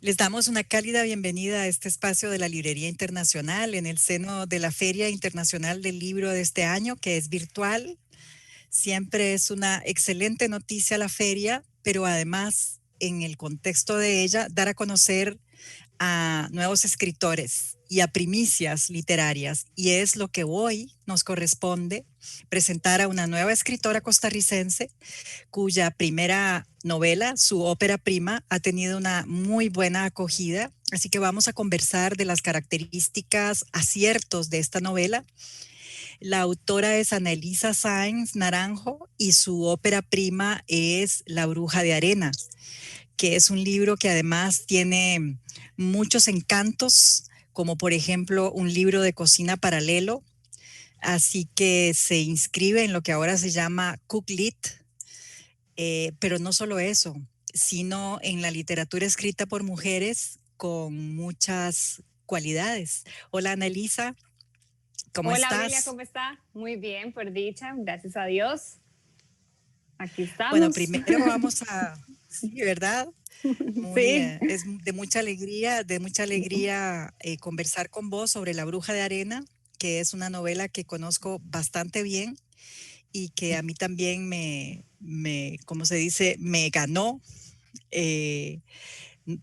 Les damos una cálida bienvenida a este espacio de la Librería Internacional en el seno de la Feria Internacional del Libro de este año, que es virtual. Siempre es una excelente noticia la feria, pero además, en el contexto de ella, dar a conocer a nuevos escritores y a primicias literarias. Y es lo que hoy nos corresponde presentar a una nueva escritora costarricense cuya primera novela, su ópera prima, ha tenido una muy buena acogida. Así que vamos a conversar de las características, aciertos de esta novela. La autora es Ana Elisa Sáenz Naranjo y su ópera prima es La Bruja de Arena, que es un libro que además tiene muchos encantos, como por ejemplo un libro de cocina paralelo. Así que se inscribe en lo que ahora se llama Cooklit, pero no solo eso, sino en la literatura escrita por mujeres con muchas cualidades. Hola, Annalisa, ¿cómo Hola Aurelia, estás? ¿cómo está? Muy bien, por dicha, gracias a Dios. Aquí Bueno, estamos. primero vamos sí, ¿verdad? Sí, Es de mucha alegría conversar con vos sobre La Bruja de Arena, que es una novela que conozco bastante bien y que a mí también ¿cómo se dice? Me ganó. eh,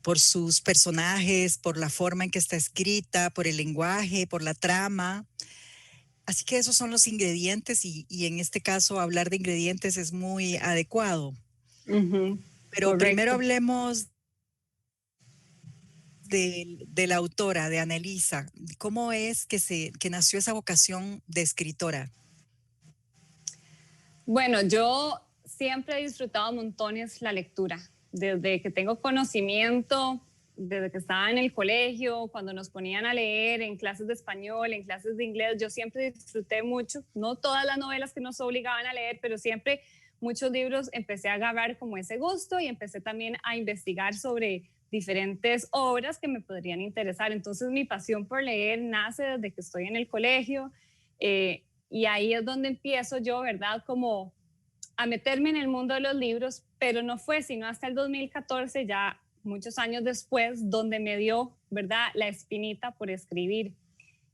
por sus personajes, por la forma en que está escrita, por el lenguaje, por la trama. Así que esos son los ingredientes y en este caso hablar de ingredientes es muy adecuado. ujú, Pero primero correcto. hablemos de la autora, de Annelisa. ¿Cómo es que nació esa vocación de escritora? Bueno, yo siempre he disfrutado montones la lectura. Desde que tengo conocimiento, desde que estaba en el colegio, cuando nos ponían a leer en clases de español, en clases de inglés, yo siempre disfruté mucho. No todas las novelas que nos obligaban a leer, pero siempre muchos libros empecé a agarrar como ese gusto y empecé también a investigar sobre diferentes obras que me podrían interesar. Entonces mi pasión por leer nace desde que estoy en el colegio. Y ahí es donde empiezo yo, ¿verdad? Como a meterme en el mundo de los libros, pero no fue sino hasta el 2014, ya muchos años después, donde me dio, ¿verdad?, la espinita por escribir.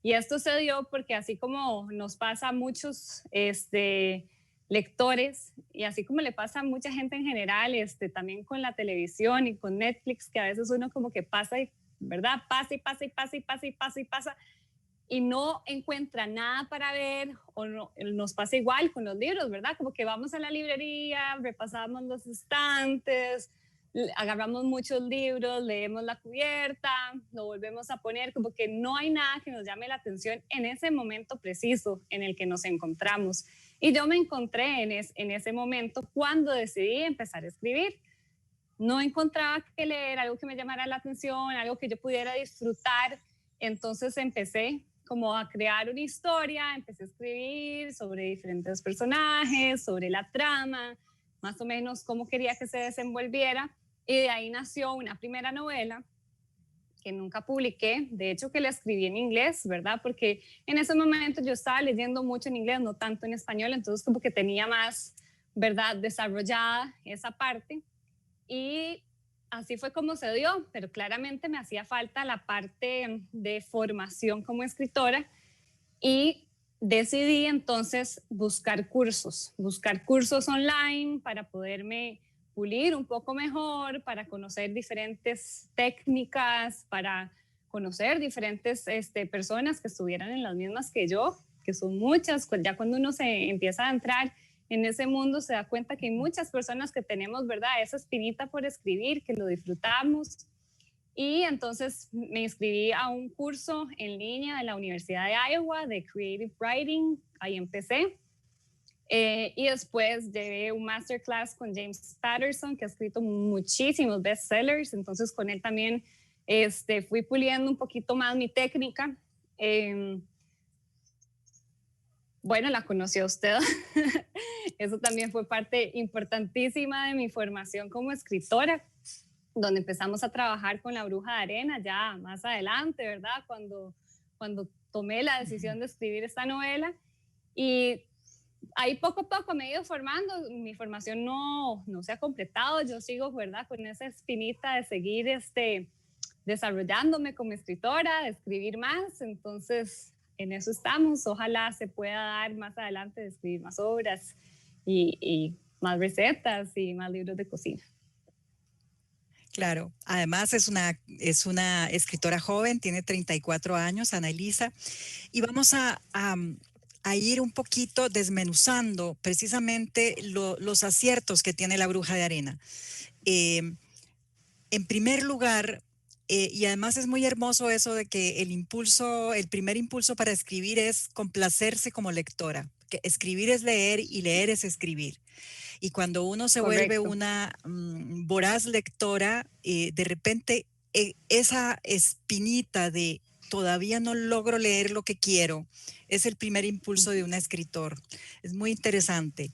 Y esto se dio porque así como nos pasa a muchos lectores y así como le pasa a mucha gente en general, también con la televisión y con Netflix, que a veces uno como que pasa y, ¿verdad? Pasa y pasa y pasa y pasa y pasa y pasa y no encuentra nada para ver, o no, nos pasa igual con los libros, ¿verdad? Como que vamos a la librería, repasamos los estantes, agarramos muchos libros, leemos la cubierta, lo volvemos a poner, como que no hay nada que nos llame la atención en ese momento preciso en el que nos encontramos. Y yo me encontré en ese momento cuando decidí empezar a escribir. No encontraba que leer algo que me llamara la atención, algo que yo pudiera disfrutar, entonces empecé como a crear una historia, empecé a escribir sobre diferentes personajes, sobre la trama, más o menos cómo quería que se desenvolviera, y de ahí nació una primera novela que nunca publiqué, de hecho que la escribí en inglés, ¿verdad? Porque en ese momento yo estaba leyendo mucho en inglés, no tanto en español, entonces como que tenía más, ¿verdad?, desarrollada esa parte. Y así fue como se dio, pero claramente me hacía falta la parte de formación como escritora y decidí entonces buscar cursos online para poderme pulir un poco mejor, para conocer diferentes técnicas, para conocer diferentes personas que estuvieran en las mismas que yo, que son muchas. Ya cuando uno se empieza a entrar en ese mundo se da cuenta que hay muchas personas que tenemos, ¿verdad?, esa espinita por escribir, que lo disfrutamos. Y entonces me inscribí a un curso en línea de la Universidad de Iowa de Creative Writing, ahí empecé. Y después llevé un masterclass con James Patterson, que ha escrito muchísimos bestsellers, entonces con él también fui puliendo un poquito más mi técnica. Eh, bueno, la conoció usted. Eso también fue parte importantísima de mi formación como escritora, donde empezamos a trabajar con La Bruja de Arena ya más adelante, ¿verdad? Cuando tomé la decisión de escribir esta novela. Y ahí poco a poco me he ido formando, mi formación no se ha completado, yo sigo, ¿verdad?, con esa espinita de seguir desarrollándome como escritora, de escribir más, entonces en eso estamos. Ojalá se pueda dar más adelante de escribir más obras y más recetas y más libros de cocina. Claro, además es una escritora joven, tiene 34 años, Ana Elisa, y vamos a ir un poquito desmenuzando precisamente los aciertos que tiene La Bruja de Arena. Eh, en primer lugar, y además es muy hermoso eso de que el primer impulso para escribir es complacerse como lectora, que escribir es leer y leer es escribir. Y cuando uno se vuelve Correcto. una voraz lectora, de repente esa espinita de todavía no logro leer lo que quiero, es el primer impulso de un escritor. Es muy interesante.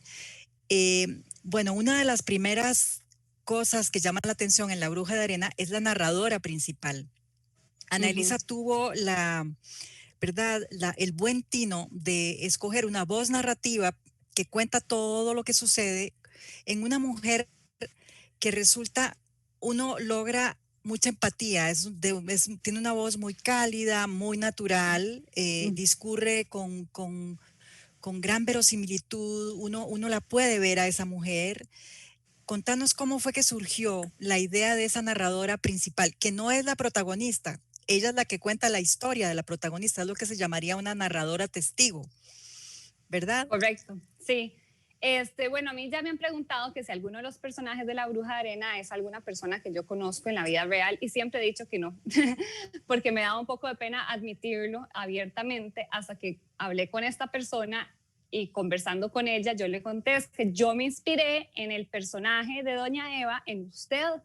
Bueno, una de las primeras cosas que llaman la atención en La Bruja de Arena es la narradora principal. Ana Elisa tuvo ¿verdad? El buen tino de escoger una voz narrativa que cuenta todo lo que sucede en una mujer que resulta, uno logra mucha empatía, tiene una voz muy cálida, muy natural, discurre con gran verosimilitud, uno la puede ver a esa mujer. Contanos cómo fue que surgió la idea de esa narradora principal, que no es la protagonista, ella es la que cuenta la historia de la protagonista, es lo que se llamaría una narradora testigo, ¿verdad? Correcto, sí. Bueno, a mí ya me han preguntado que si alguno de los personajes de La Bruja de Arena es alguna persona que yo conozco en la vida real y siempre he dicho que no, porque me da un poco de pena admitirlo abiertamente hasta que hablé con esta persona y conversando con ella yo le conté que yo me inspiré en el personaje de Doña Eva, en usted,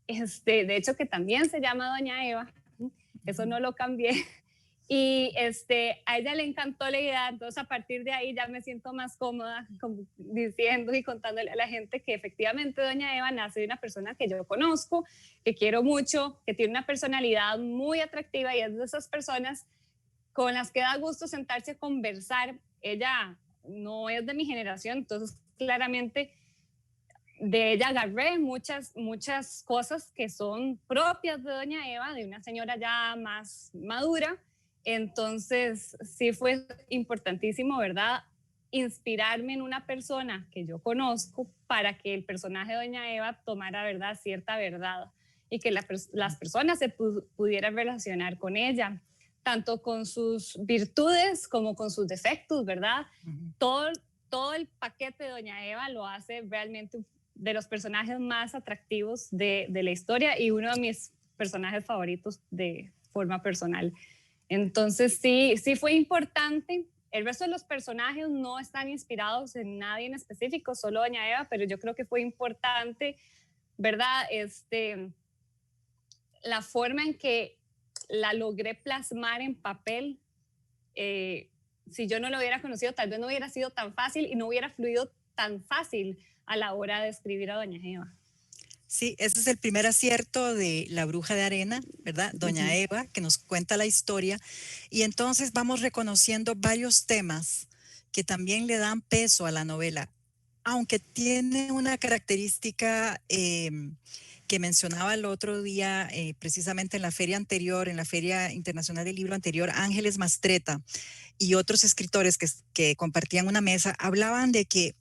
de hecho que también se llama Doña Eva, eso no lo cambié. Y a ella le encantó la idea, entonces a partir de ahí ya me siento más cómoda como diciendo y contándole a la gente que efectivamente Doña Eva nace de una persona que yo conozco, que quiero mucho, que tiene una personalidad muy atractiva y es de esas personas con las que da gusto sentarse a conversar. Ella no es de mi generación, entonces claramente de ella agarré muchas cosas que son propias de Doña Eva, de una señora ya más madura. Entonces, sí fue importantísimo, ¿verdad? Inspirarme en una persona que yo conozco para que el personaje de Doña Eva tomara, ¿verdad?, cierta verdad y que las personas se pudieran relacionar con ella, tanto con sus virtudes como con sus defectos, ¿verdad? Todo, todo el paquete de Doña Eva lo hace realmente de los personajes más atractivos de la historia y uno de mis personajes favoritos de forma personal. Entonces sí fue importante. El resto de los personajes no están inspirados en nadie en específico, solo Doña Eva, pero yo creo que fue importante, ¿verdad? La forma en que la logré plasmar en papel. Si yo no lo hubiera conocido, tal vez no hubiera sido tan fácil y no hubiera fluido tan fácil a la hora de escribir a Doña Eva. Sí, ese es el primer acierto de La Bruja de Arena, ¿verdad? Doña Eva, que nos cuenta la historia. Y entonces vamos reconociendo varios temas que también le dan peso a la novela, aunque tiene una característica que mencionaba el otro día, precisamente en la feria anterior, en la Feria Internacional del Libro anterior, Ángeles Mastreta y otros escritores que compartían una mesa, hablaban de que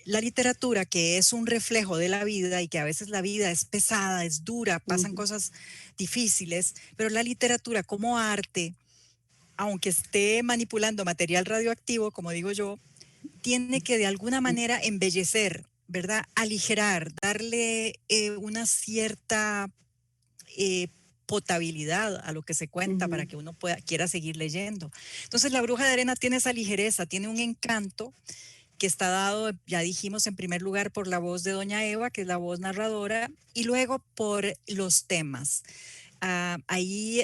la literatura, que es un reflejo de la vida y que a veces la vida es pesada, es dura, pasan cosas difíciles, pero la literatura como arte, aunque esté manipulando material radioactivo, como digo yo, tiene que de alguna manera embellecer, ¿verdad? Aligerar, darle una cierta potabilidad a lo que se cuenta para que uno quiera seguir leyendo. Entonces La Bruja de Arena tiene esa ligereza, tiene un encanto que está dado, ya dijimos, en primer lugar por la voz de Doña Eva, que es la voz narradora, y luego por los temas. Ahí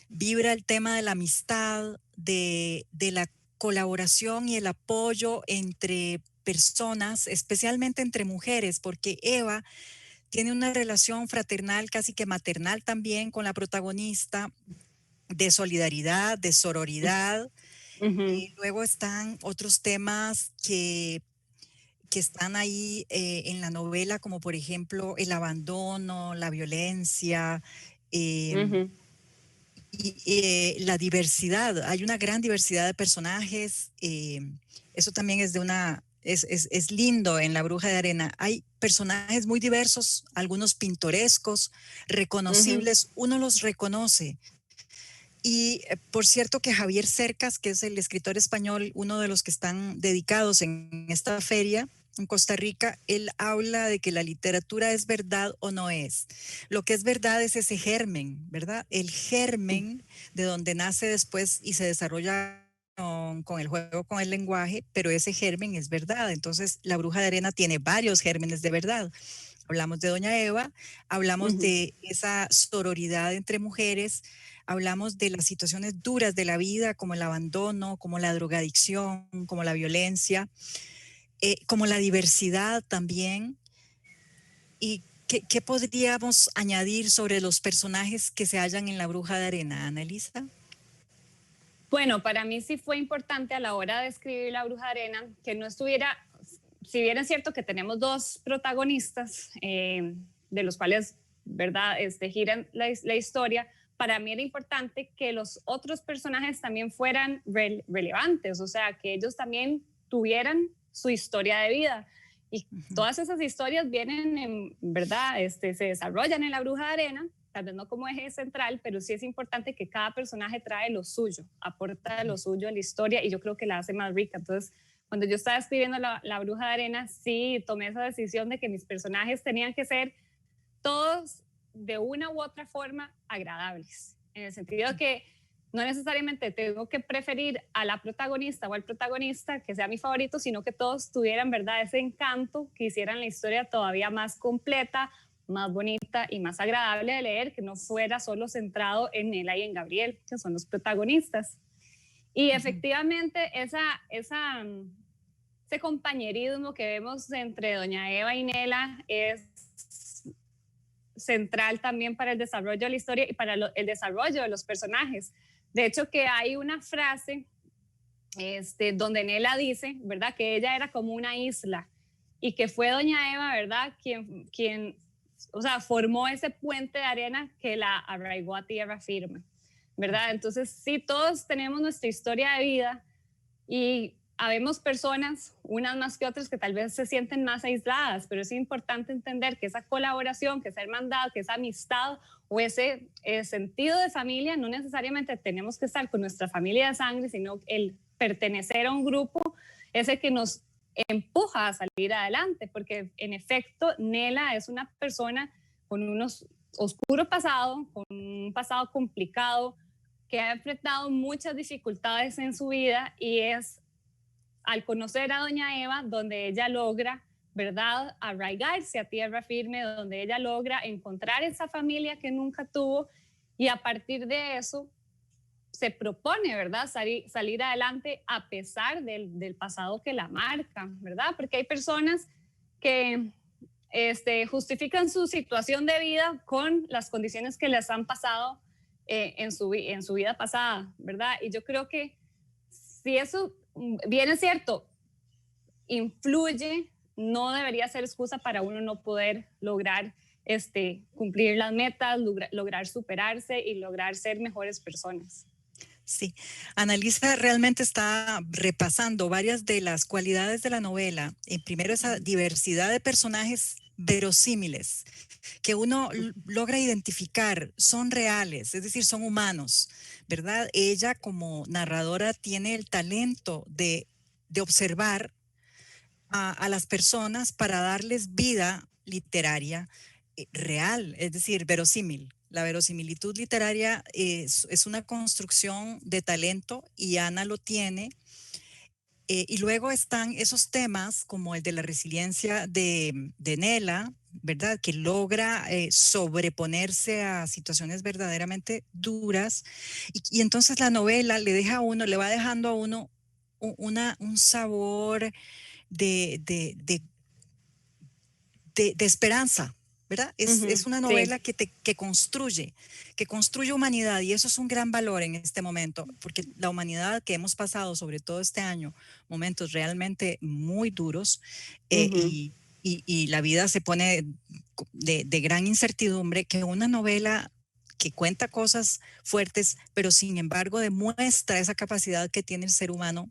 vibra el tema de la amistad, de la colaboración y el apoyo entre personas, especialmente entre mujeres, porque Eva tiene una relación fraternal, casi que maternal también con la protagonista, de solidaridad, de sororidad. Y luego están otros temas que están ahí en la novela, como por ejemplo el abandono, la violencia, Eh, Ujú. la diversidad, hay una gran diversidad de personajes, eso también es es lindo en La Bruja de Arena. Hay personajes muy diversos, algunos pintorescos, Ujú. reconocibles, uno los reconoce. Y por cierto que Javier Cercas, que es el escritor español, uno de los que están dedicados en esta feria en Costa Rica, él habla de que la literatura es verdad o no es. Lo que es verdad es ese germen, ¿verdad? El germen de donde nace después y se desarrolla con el juego, con el lenguaje, pero ese germen es verdad. Entonces, La Bruja de Arena tiene varios gérmenes de verdad. Hablamos de Doña Eva, hablamos Ujú. de esa sororidad entre mujeres, hablamos de las situaciones duras de la vida, como el abandono, como la drogadicción, como la violencia, como la diversidad también. ¿Y qué podríamos añadir sobre los personajes que se hallan en La Bruja de Arena, Annalisa? Bueno, para mí sí fue importante a la hora de escribir La Bruja de Arena que no estuviera, si bien es cierto que tenemos dos protagonistas, de los cuales, ¿verdad?, giran la historia, para mí era importante que los otros personajes también fueran relevantes, o sea, que ellos también tuvieran su historia de vida. Y Ujú, todas esas historias vienen, ¿verdad?, se desarrollan en La Bruja de Arena, tal vez no como eje central, pero sí es importante que cada personaje trae lo suyo, aporta lo suyo a la historia y yo creo que la hace más rica. Entonces, cuando yo estaba escribiendo la Bruja de Arena, sí tomé esa decisión de que mis personajes tenían que ser todos de una u otra forma agradables, en el sentido de que no necesariamente tengo que preferir a la protagonista o al protagonista que sea mi favorito, sino que todos tuvieran, ¿verdad?, ese encanto, que hicieran la historia todavía más completa, más bonita y más agradable de leer, que no fuera solo centrado en Nela y en Gabriel, que son los protagonistas. Y ujú. efectivamente ese compañerismo que vemos entre Doña Eva y Nela es central también para el desarrollo de la historia y para el desarrollo de los personajes. De hecho, que hay una frase donde Nela dice, ¿verdad?, que ella era como una isla y que fue Doña Eva, ¿verdad?, quien o sea, formó ese puente de arena que la arraigó a tierra firme, ¿verdad? Entonces, sí, todos tenemos nuestra historia de vida y habemos personas, unas más que otras, que tal vez se sienten más aisladas, pero es importante entender que esa colaboración, que esa hermandad, que esa amistad o ese sentido de familia, no necesariamente tenemos que estar con nuestra familia de sangre, sino el pertenecer a un grupo es el que nos empuja a salir adelante, porque en efecto Nela es una persona con un oscuro pasado, con un pasado complicado, que ha enfrentado muchas dificultades en su vida y es al conocer a Doña Eva donde ella logra, ¿verdad?, arraigarse a tierra firme, donde ella logra encontrar esa familia que nunca tuvo y a partir de eso se propone, ¿verdad?, salir adelante a pesar del pasado que la marca, ¿verdad? Porque hay personas que justifican su situación de vida con las condiciones que les han pasado en su vida pasada, ¿verdad? Y yo creo que si eso bien es cierto, influye, no debería ser excusa para uno no poder lograr cumplir las metas, lograr superarse y lograr ser mejores personas. Sí, Annalisa realmente está repasando varias de las cualidades de la novela. Primero, esa diversidad de personajes verosímiles que uno logra identificar, son reales, es decir, son humanos, ¿verdad? Ella como narradora tiene el talento de observar a las personas para darles vida literaria real, es decir, verosímil. La verosimilitud literaria es una construcción de talento y Ana lo tiene. Y luego están esos temas como el de la resiliencia de Nela, ¿verdad? Que logra sobreponerse a situaciones verdaderamente duras. Y entonces la novela le deja a uno, le va dejando a uno un sabor de, de, de de esperanza, ¿verdad? Es Ujú, una sí. novela que construye humanidad y eso es un gran valor en este momento, porque la humanidad que hemos pasado, sobre todo este año, momentos realmente muy duros Ujú. y la vida se pone de gran incertidumbre, que una novela que cuenta cosas fuertes, pero sin embargo demuestra esa capacidad que tiene el ser humano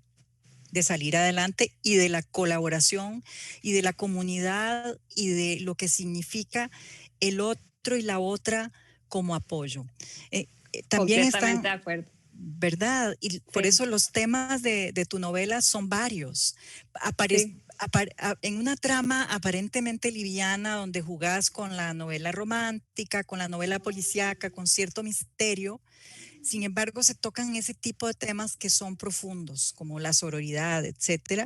de salir adelante y de la colaboración y de la comunidad y de lo que significa el otro y la otra como apoyo. También Completamente están, de acuerdo. ¿verdad? Y por Sí, eso los temas de tu novela son varios. sí. En una trama aparentemente liviana donde jugás con la novela romántica, con la novela policíaca, con cierto misterio, sin embargo se tocan ese tipo de temas que son profundos, como la sororidad, etcétera.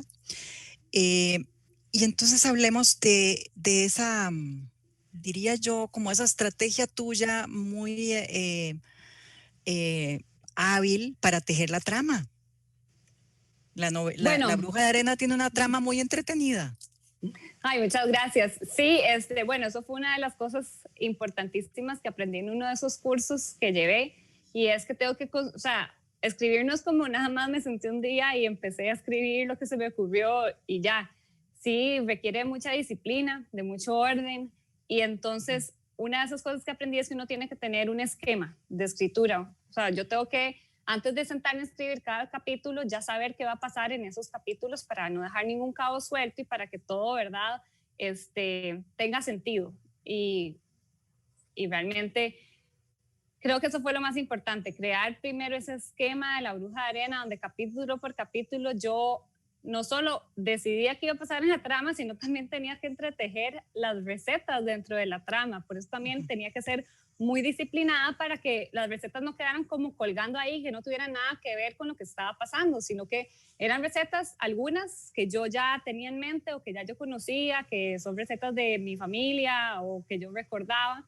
Eh, y entonces hablemos de esa, diría yo, como esa estrategia tuya muy eh, hábil para tejer la trama. La Bueno, Bruja de Arena tiene una trama muy entretenida. ay, muchas gracias. Sí, bueno, eso fue una de las cosas importantísimas que aprendí en uno de esos cursos que llevé, y es que tengo que, o sea, escribir no es como nada más me senté un día y empecé a escribir lo que se me ocurrió y ya. Sí, requiere mucha disciplina, de mucho orden, y entonces una de esas cosas que aprendí es que uno tiene que tener un esquema de escritura. O sea, yo tengo que, antes de sentarme a escribir cada capítulo, ya saber qué va a pasar en esos capítulos para no dejar ningún cabo suelto y para que todo, ¿verdad?, tenga sentido. Y realmente creo que eso fue lo más importante, crear primero ese esquema de la Bruja de Arena, donde capítulo por capítulo yo no solo decidía qué iba a pasar en la trama, sino también tenía que entretejer las recetas dentro de la trama. Por eso también tenía que ser muy disciplinada para que las recetas no quedaran como colgando ahí, que no tuvieran nada que ver con lo que estaba pasando, sino que eran recetas, algunas que yo ya tenía en mente o que ya yo conocía, que son recetas de mi familia o que yo recordaba,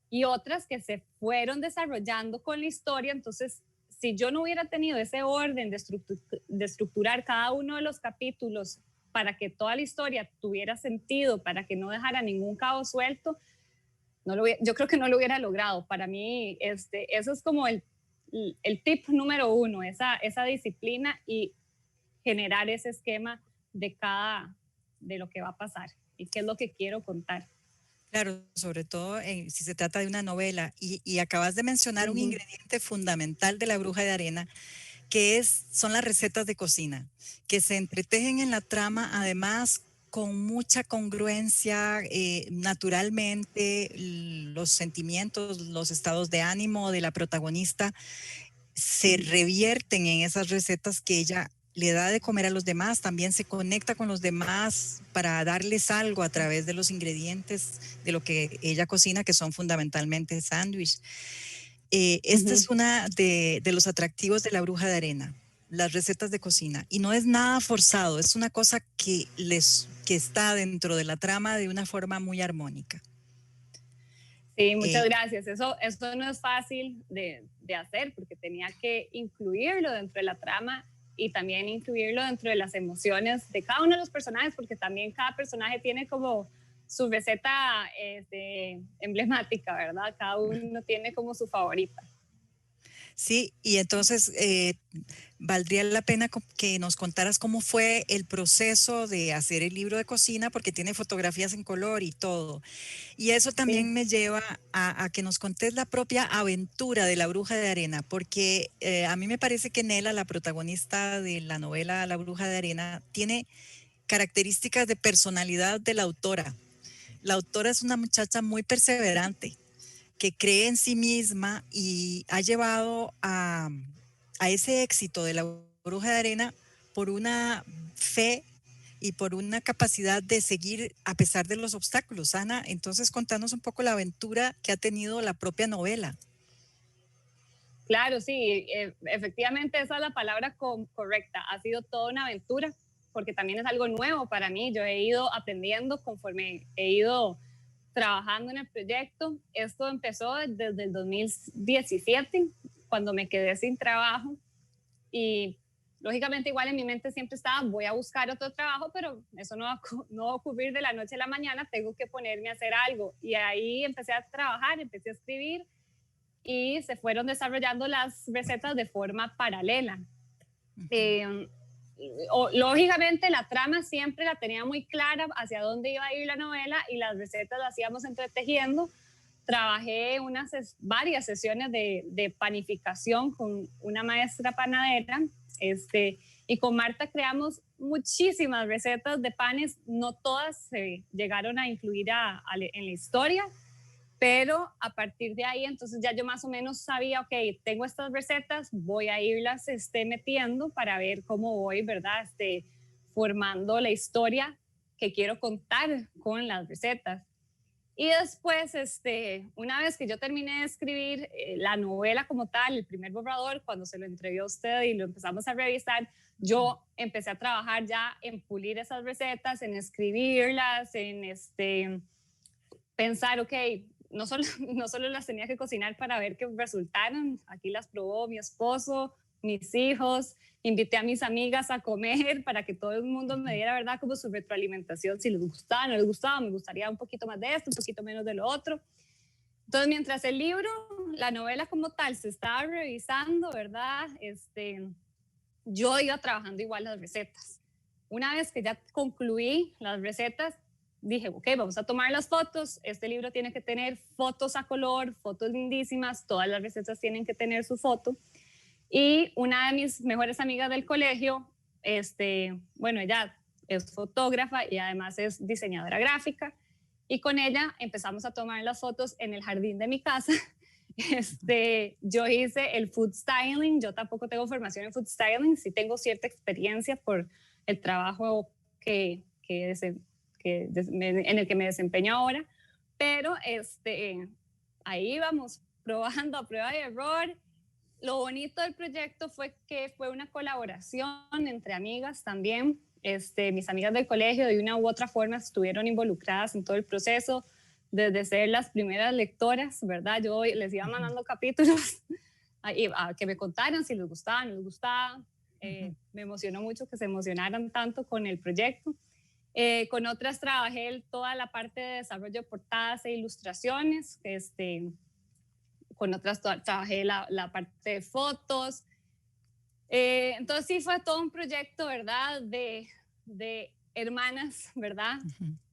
y otras que se fueron desarrollando con la historia. Entonces, si yo no hubiera tenido ese orden de estructurar cada uno de los capítulos para que toda la historia tuviera sentido, para que no dejara ningún cabo suelto, yo creo que no lo hubiera logrado. Para mí, eso es como el tip número uno, esa disciplina y generar ese esquema de lo que va a pasar y qué es lo que quiero contar. Claro, sobre todo si se trata de una novela. Y acabas de mencionar un Ujú. ingrediente fundamental de La Bruja de Arena, son las recetas de cocina, que se entretejen en la trama, además con mucha congruencia, naturalmente los sentimientos, los estados de ánimo de la protagonista se revierten en esas recetas que ella le da de comer a los demás, también se conecta con los demás para darles algo a través de los ingredientes de lo que ella cocina, que son fundamentalmente sándwich. Esta Uh-huh. es una de los atractivos de La Bruja de Arena, las recetas de cocina. Y no es nada forzado, es una cosa que está dentro de la trama de una forma muy armónica. Sí, muchas Eh, gracias. Eso no es fácil de hacer porque tenía que incluirlo dentro de la trama y también incluirlo dentro de las emociones de cada uno de los personajes, porque también cada personaje tiene como su receta emblemática, ¿verdad? Cada uno tiene como su favorita. Sí, y entonces valdría la pena que nos contaras cómo fue el proceso de hacer el libro de cocina, porque tiene fotografías en color y todo. Y eso también Sí. me lleva a que nos contés la propia aventura de La Bruja de Arena, porque a mí me parece que Nela, la protagonista de la novela La Bruja de Arena, tiene características de personalidad de la autora. La autora es una muchacha muy perseverante que cree en sí misma y ha llevado a ese éxito de La Bruja de Arena por una fe y por una capacidad de seguir a pesar de los obstáculos. Ana, entonces contanos un poco la aventura que ha tenido la propia novela. Claro, sí, efectivamente esa es la palabra correcta. Ha sido toda una aventura porque también es algo nuevo para mí. Yo he ido aprendiendo conforme he ido trabajando en el proyecto. Esto empezó desde el 2017, cuando me quedé sin trabajo, y lógicamente igual en mi mente siempre estaba, voy a buscar otro trabajo, pero eso no va a ocurrir de la noche a la mañana, tengo que ponerme a hacer algo. Y ahí empecé a trabajar, empecé a escribir y se fueron desarrollando las recetas de forma paralela. Eh, Lógicamente la trama siempre la tenía muy clara hacia dónde iba a ir la novela y las recetas las íbamos entretejiendo, trabajé varias sesiones de panificación con una maestra panadera, y con Marta creamos muchísimas recetas de panes, no todas se llegaron a incluir en la historia, pero a partir de ahí entonces ya yo más o menos sabía, ok, tengo estas recetas, voy a irlas metiendo para ver cómo voy, ¿verdad? Formando la historia que quiero contar con las recetas. Y después, una vez que yo terminé de escribir la novela como tal, el primer borrador, cuando se lo entregué a usted y lo empezamos a revisar, yo empecé a trabajar ya en pulir esas recetas, en escribirlas, en pensar, ok, no solo las tenía que cocinar para ver que resultaran, aquí las probó mi esposo, mis hijos, invité a mis amigas a comer para que todo el mundo me diera, ¿verdad?, como su retroalimentación, si les gustaba, no les gustaba, me gustaría un poquito más de esto, un poquito menos de lo otro. Entonces, mientras el libro, la novela como tal, se estaba revisando, ¿verdad?, yo iba trabajando igual las recetas. Una vez que ya concluí las recetas, dije, ok, vamos a tomar las fotos. Este libro tiene que tener fotos a color, fotos lindísimas, todas las recetas tienen que tener su foto. Y una de mis mejores amigas del colegio, bueno, ella es fotógrafa y además es diseñadora gráfica, y con ella empezamos a tomar las fotos en el jardín de mi casa. Yo hice el food styling, yo tampoco tengo formación en food styling, sí tengo cierta experiencia por el trabajo en el que me desempeño ahora, pero ahí vamos probando a prueba y error. Lo bonito del proyecto fue que fue una colaboración entre amigas también. Mis amigas del colegio de una u otra forma estuvieron involucradas en todo el proceso, desde ser las primeras lectoras, ¿verdad? Yo les iba mandando capítulos a que me contaran si les gustaba, no les gustaba. Me emocionó mucho que se emocionaran tanto con el proyecto. Con otras trabajé toda la parte de desarrollo de portadas e ilustraciones. Con otras trabajé la parte de fotos. Entonces sí fue todo un proyecto, ¿verdad? De hermanas, ¿verdad?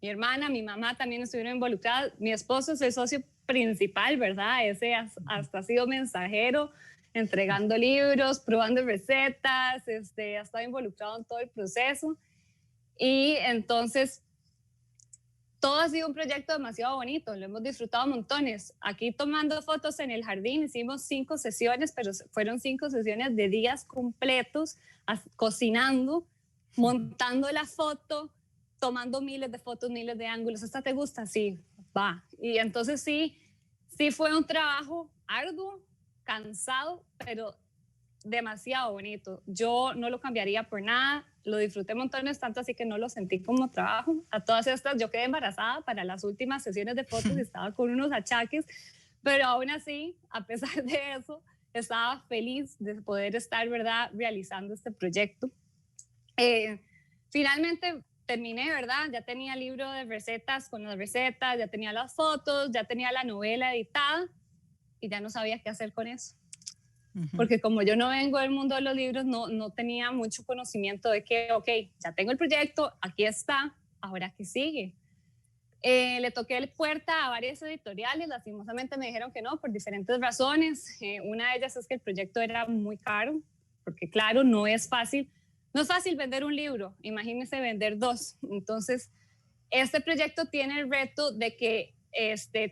Mi hermana, mi mamá también estuvieron involucradas. Mi esposo es el socio principal, ¿verdad? Ese hasta ha sido mensajero, entregando libros, probando recetas, ha estado involucrado en todo el proceso. Y entonces todo ha sido un proyecto demasiado bonito, lo hemos disfrutado montones. Aquí tomando fotos en el jardín, hicimos 5 sesiones, pero fueron 5 sesiones de días completos, cocinando, montando la foto, tomando miles de fotos, miles de ángulos. ¿Esta te gusta? Sí, va. Y entonces sí fue un trabajo arduo, cansado, pero demasiado bonito. Yo no lo cambiaría por nada, lo disfruté montones, tanto así que no lo sentí como trabajo. A todas estas, yo quedé embarazada para las últimas sesiones de fotos y estaba con unos achaques, pero aún así, a pesar de eso, estaba feliz de poder estar, ¿verdad?, realizando este proyecto. Finalmente terminé, ¿verdad? Ya tenía el libro de recetas con las recetas, ya tenía las fotos, ya tenía la novela editada y ya no sabía qué hacer con eso. Porque como yo no vengo del mundo de los libros, no tenía mucho conocimiento de que, ok, ya tengo el proyecto, aquí está, ahora qué sigue. Le toqué puerta a varias editoriales, lastimosamente me dijeron que no, por diferentes razones. Una de ellas es que el proyecto era muy caro, porque claro, no es fácil vender un libro, imagínense vender 2. Entonces, este proyecto tiene el reto de que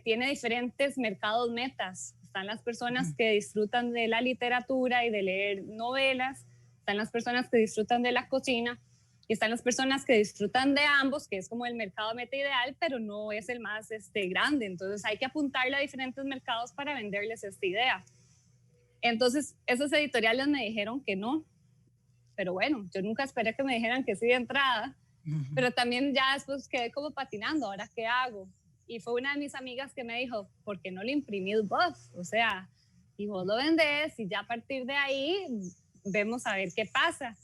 tiene diferentes mercados metas. Están las personas que disfrutan de la literatura y de leer novelas, están las personas que disfrutan de la cocina y están las personas que disfrutan de ambos, que es como el mercado meta ideal, pero no es el más grande. Entonces hay que apuntarle a diferentes mercados para venderles esta idea. Entonces esos editoriales me dijeron que no, pero bueno, yo nunca esperé que me dijeran que sí de entrada, pero también ya después quedé como patinando, ¿ahora qué hago? Y fue una de mis amigas que me dijo, ¿por qué no lo imprimís vos? O sea, y vos lo vendés y ya a partir de ahí vemos a ver qué pasa.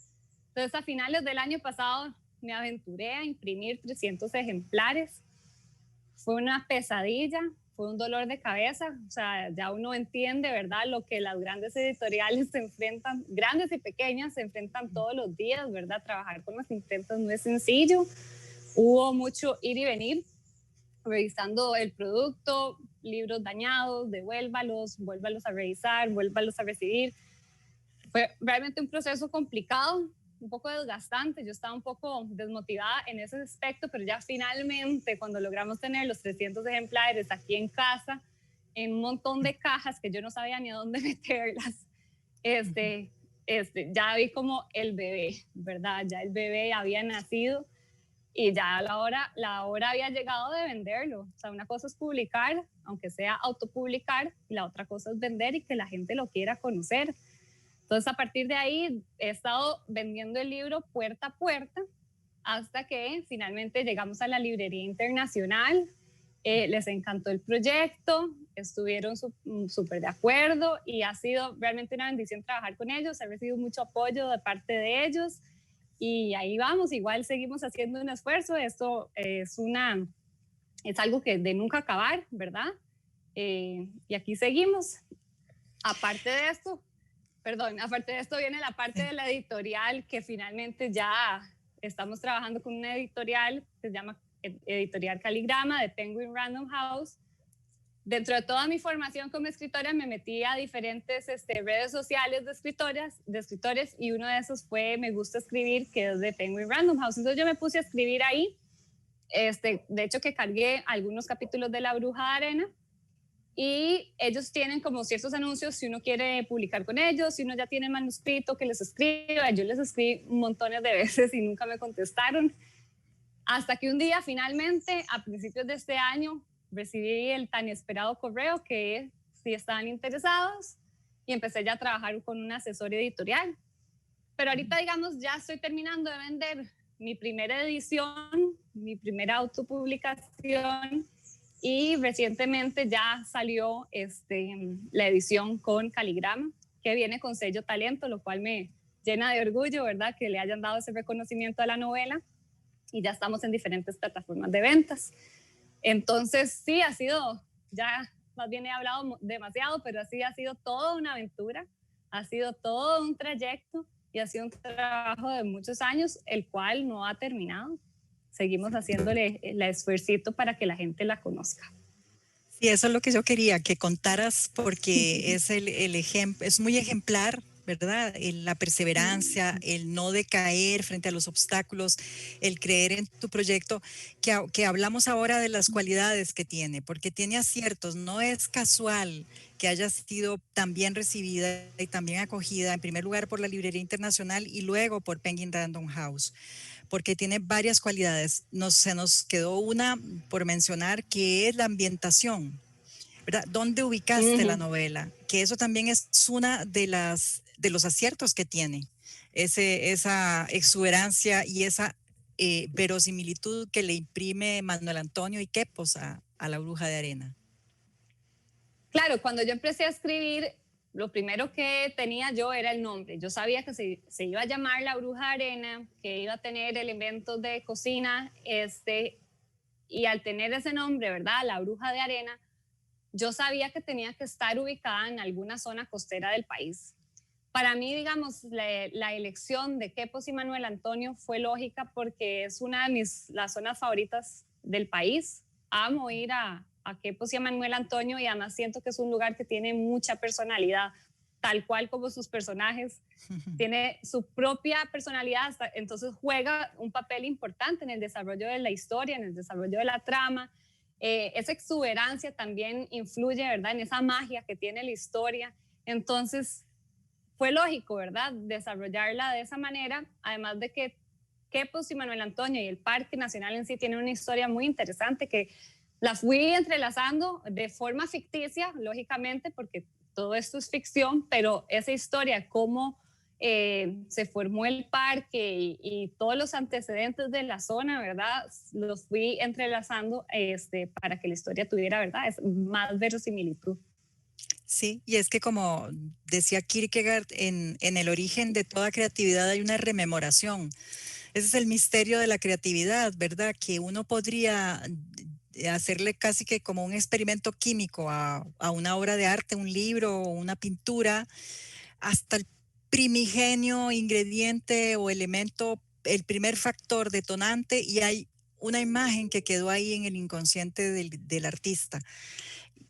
Entonces a finales del año pasado me aventuré a imprimir 300 ejemplares. Fue una pesadilla, fue un dolor de cabeza. O sea, ya uno entiende, ¿verdad?, lo que las grandes editoriales se enfrentan, grandes y pequeñas, se enfrentan todos los días, ¿verdad? Trabajar con las imprentas no es sencillo. Hubo mucho ir y venir, revisando el producto, libros dañados, vuélvalos a revisar, vuélvalos a recibir. Fue realmente un proceso complicado, un poco desgastante. Yo estaba un poco desmotivada en ese aspecto, pero ya finalmente cuando logramos tener los 300 ejemplares aquí en casa, en un montón de cajas que yo no sabía ni a dónde meterlas, ya vi como el bebé, ¿verdad? Ya el bebé había nacido y ya la hora había llegado de venderlo. O sea, una cosa es publicar, aunque sea autopublicar, y la otra cosa es vender y que la gente lo quiera conocer. Entonces, a partir de ahí, he estado vendiendo el libro puerta a puerta hasta que finalmente llegamos a la librería internacional. Les encantó el proyecto, estuvieron súper de acuerdo y ha sido realmente una bendición trabajar con ellos. He recibido mucho apoyo de parte de ellos y ahí vamos. Igual seguimos haciendo un esfuerzo. Esto es algo que de nunca acabar, ¿verdad? Y aquí seguimos. Aparte de esto viene la parte de la editorial, que finalmente ya estamos trabajando con una editorial que se llama Editorial Caligrama de Penguin Random House. Dentro de toda mi formación como escritora me metí a diferentes redes sociales de escritores, y uno de esos fue Me Gusta Escribir, que es de Penguin Random House. Entonces yo me puse a escribir ahí. De hecho, que cargué algunos capítulos de La Bruja de Arena, y ellos tienen como ciertos anuncios si uno quiere publicar con ellos, si uno ya tiene el manuscrito, que les escriba. Yo les escribí montones de veces y nunca me contestaron, hasta que un día finalmente, a principios de este año, recibí el tan esperado correo que sí estaban interesados, y empecé ya a trabajar con un asesor editorial. Pero ahorita, digamos, ya estoy terminando de vender mi primera edición, mi primera autopublicación, y recientemente ya salió la edición con Caligrama, que viene con sello Talento, lo cual me llena de orgullo, ¿verdad? Que le hayan dado ese reconocimiento a la novela, y ya estamos en diferentes plataformas de ventas. Entonces, sí, ha sido, ya más bien he hablado demasiado, pero así ha sido toda una aventura, ha sido todo un trayecto y ha sido un trabajo de muchos años, el cual no ha terminado. Seguimos haciéndole el esfuercito para que la gente la conozca. Sí, eso es lo que yo quería, que contaras, porque es el ejemplo, es muy ejemplar, ¿verdad? La perseverancia, el no decaer frente a los obstáculos, el creer en tu proyecto, que hablamos ahora de las cualidades que tiene, porque tiene aciertos. No es casual que haya sido tan bien recibida y tan bien acogida, en primer lugar por la Librería Internacional y luego por Penguin Random House, porque tiene varias cualidades. Se nos quedó una por mencionar, que es la ambientación, ¿verdad? ¿Dónde ubicaste la novela? Que eso también es una de los aciertos que tiene, esa exuberancia y esa verosimilitud que le imprime Manuel Antonio y Quepos a La Bruja de Arena. Claro, cuando yo empecé a escribir, lo primero que tenía yo era el nombre. Yo sabía que se iba a llamar La Bruja de Arena, que iba a tener elementos de cocina, y al tener ese nombre, ¿verdad? La Bruja de Arena, yo sabía que tenía que estar ubicada en alguna zona costera del país. Para mí, digamos, la elección de Quepos y Manuel Antonio fue lógica, porque es una de las zonas favoritas del país. Amo ir a Quepos y a Manuel Antonio, y además siento que es un lugar que tiene mucha personalidad, tal cual como sus personajes. Tiene su propia personalidad, entonces juega un papel importante en el desarrollo de la historia, en el desarrollo de la trama. Esa exuberancia también influye, ¿verdad?, en esa magia que tiene la historia. Entonces, fue lógico, ¿verdad?, desarrollarla de esa manera, además de que Quepos y Manuel Antonio y el Parque Nacional en sí tienen una historia muy interesante, que la fui entrelazando de forma ficticia, lógicamente, porque todo esto es ficción, pero esa historia, cómo se formó el parque y todos los antecedentes de la zona, ¿verdad?, los fui entrelazando para que la historia tuviera, ¿verdad?, es más verosimilitud. Sí, y es que, como decía Kierkegaard, en el origen de toda creatividad hay una rememoración. Ese es el misterio de la creatividad, ¿verdad? Que uno podría hacerle casi que como un experimento químico a una obra de arte, un libro o una pintura, hasta el primigenio ingrediente o elemento, el primer factor detonante, y hay una imagen que quedó ahí en el inconsciente del artista.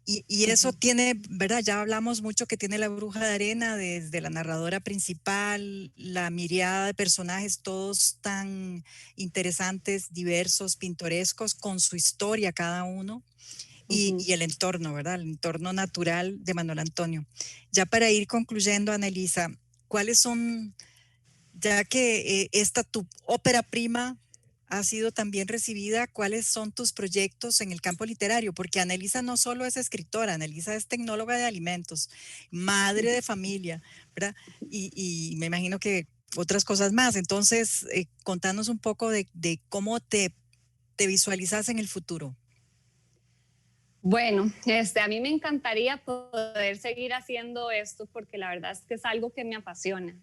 Y eso tiene, ¿verdad? Ya hablamos mucho que tiene La Bruja de Arena, desde la narradora principal, la miriada de personajes, todos tan interesantes, diversos, pintorescos, con su historia cada uno, y el entorno, ¿verdad? El entorno natural de Manuel Antonio. Ya para ir concluyendo, Anelisa, ¿cuáles son, ya que esta tu ópera prima ha sido también recibida, cuáles son tus proyectos en el campo literario? Porque Anelisa no solo es escritora, Anelisa es tecnóloga de alimentos, madre de familia, ¿verdad? Y me imagino que otras cosas más. Entonces, contanos un poco de cómo te visualizas en el futuro. Bueno, a mí me encantaría poder seguir haciendo esto porque la verdad es que es algo que me apasiona.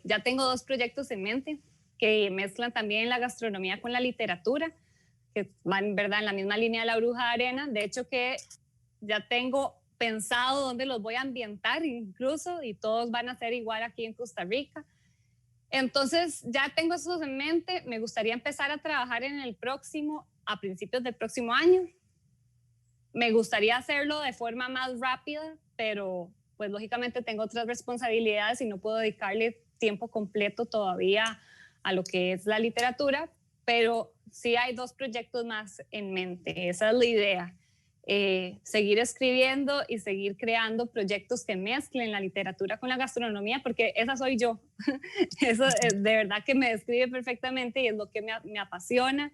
Ya tengo 2 proyectos en mente que mezclan también la gastronomía con la literatura, que van, ¿verdad?, en la misma línea de La Bruja de Arena. De hecho, que ya tengo pensado dónde los voy a ambientar incluso, y todos van a ser igual aquí en Costa Rica. Entonces, ya tengo esos en mente. Me gustaría empezar a trabajar en el próximo, a principios del próximo año. Me gustaría hacerlo de forma más rápida, pero pues lógicamente tengo otras responsabilidades y no puedo dedicarle tiempo completo todavía a lo que es la literatura, pero sí hay 2 proyectos más en mente. Esa es la idea. Seguir escribiendo y seguir creando proyectos que mezclen la literatura con la gastronomía, porque esa soy yo. Eso es, de verdad que me describe perfectamente y es lo que me apasiona.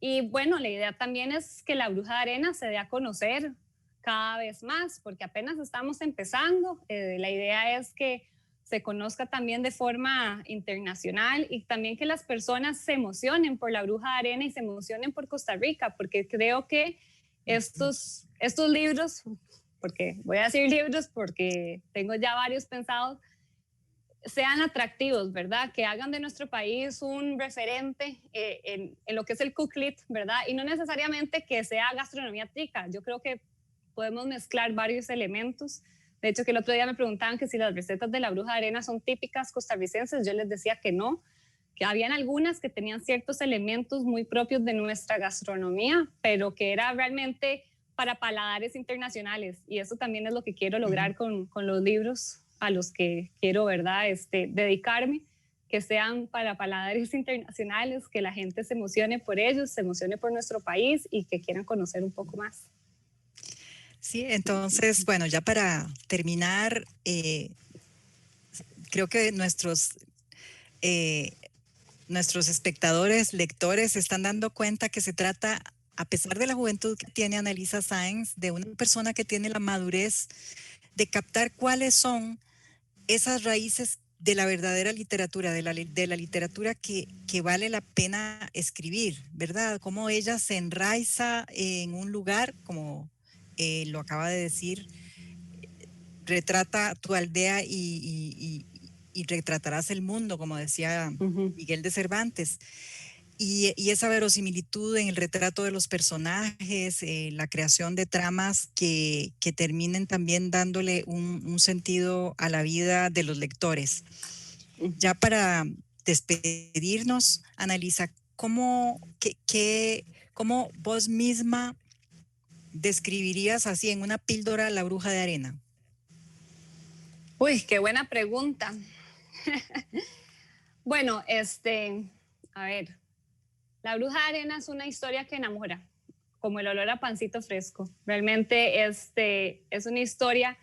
Y bueno, la idea también es que La Bruja de Arena se dé a conocer cada vez más, porque apenas estamos empezando. La idea es que se conozca también de forma internacional y también que las personas se emocionen por La Bruja de Arena y se emocionen por Costa Rica, porque creo que estos libros, porque voy a decir libros porque tengo ya varios pensados, sean atractivos, ¿verdad? Que hagan de nuestro país un referente en lo que es el cooklit, ¿verdad? Y no necesariamente que sea gastronomía tica. Yo creo que podemos mezclar varios elementos. De hecho, que el otro día me preguntaban que si las recetas de La Bruja de Arena son típicas costarricenses. Yo les decía que no, que habían algunas que tenían ciertos elementos muy propios de nuestra gastronomía, pero que era realmente para paladares internacionales. Y eso también es lo que quiero lograr con los libros a los que quiero, ¿verdad?, dedicarme, que sean para paladares internacionales, que la gente se emocione por ellos, se emocione por nuestro país y que quieran conocer un poco más. Sí, entonces, bueno, ya para terminar, creo que nuestros espectadores, lectores, se están dando cuenta que se trata, a pesar de la juventud que tiene Annalisa Sáenz, de una persona que tiene la madurez de captar cuáles son esas raíces de la verdadera literatura, de la literatura que vale la pena escribir, ¿verdad? Cómo ella se enraiza en un lugar, como lo acaba de decir, retrata tu aldea y retratarás el mundo, como decía Miguel de Cervantes. Y esa verosimilitud en el retrato de los personajes, la creación de tramas que terminen también dándole un sentido a la vida de los lectores. Ya para despedirnos, Annalisa, ¿cómo vos misma describirías así en una píldora La Bruja de Arena? Uy, qué buena pregunta. Bueno, a ver, La Bruja de Arena es una historia que enamora, como el olor a pancito fresco. Realmente es una historia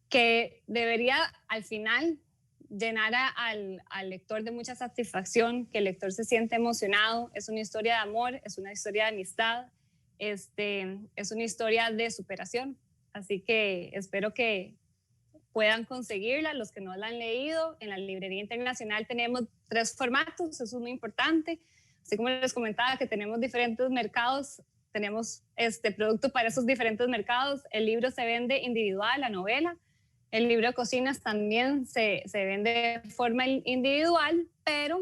que debería al final llenar al lector de mucha satisfacción, que el lector se siente emocionado. Es una historia de amor, es una historia de amistad, es una historia de superación. Así que espero que puedan conseguirla. Los que no la han leído, en la Librería Internacional tenemos 3 formatos, eso es muy importante. Así como les comentaba que tenemos diferentes mercados, tenemos producto para esos diferentes mercados. El libro se vende individual, la novela. El libro de cocinas también se vende de forma individual, pero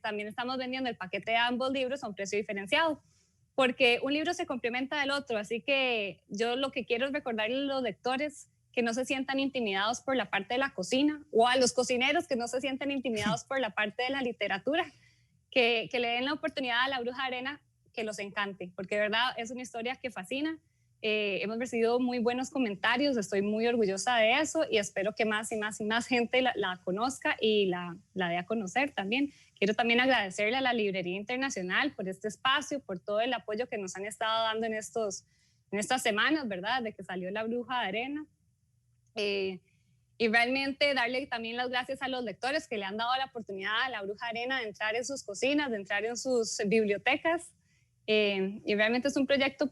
también estamos vendiendo el paquete de ambos libros a un precio diferenciado, porque un libro se complementa del otro. Así que yo lo que quiero es recordarles a los lectores que no se sientan intimidados por la parte de la cocina, o a los cocineros que no se sientan intimidados por la parte de la literatura, que le den la oportunidad a La Bruja de Arena, que los encante, porque de verdad es una historia que fascina. Hemos recibido muy buenos comentarios, estoy muy orgullosa de eso y espero que más y más y más gente la conozca y la dé a conocer también. Quiero también agradecerle a la Librería Internacional por este espacio, por todo el apoyo que nos han estado dando en estas semanas, ¿verdad? De que salió La Bruja de Arena. Y realmente darle también las gracias a los lectores que le han dado la oportunidad a La Bruja de Arena de entrar en sus cocinas, de entrar en sus bibliotecas. Y realmente es un proyecto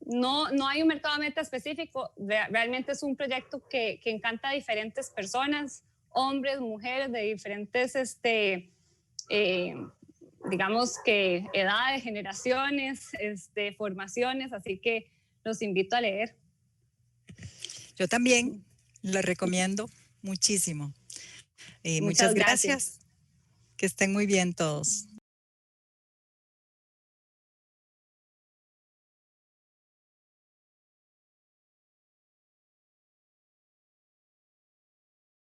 no hay un mercado meta específico, realmente es un proyecto que encanta a diferentes personas, hombres, mujeres, de diferentes, digamos que edades, generaciones, formaciones, así que los invito a leer. Yo también lo recomiendo muchísimo. Muchas gracias. Que estén muy bien todos.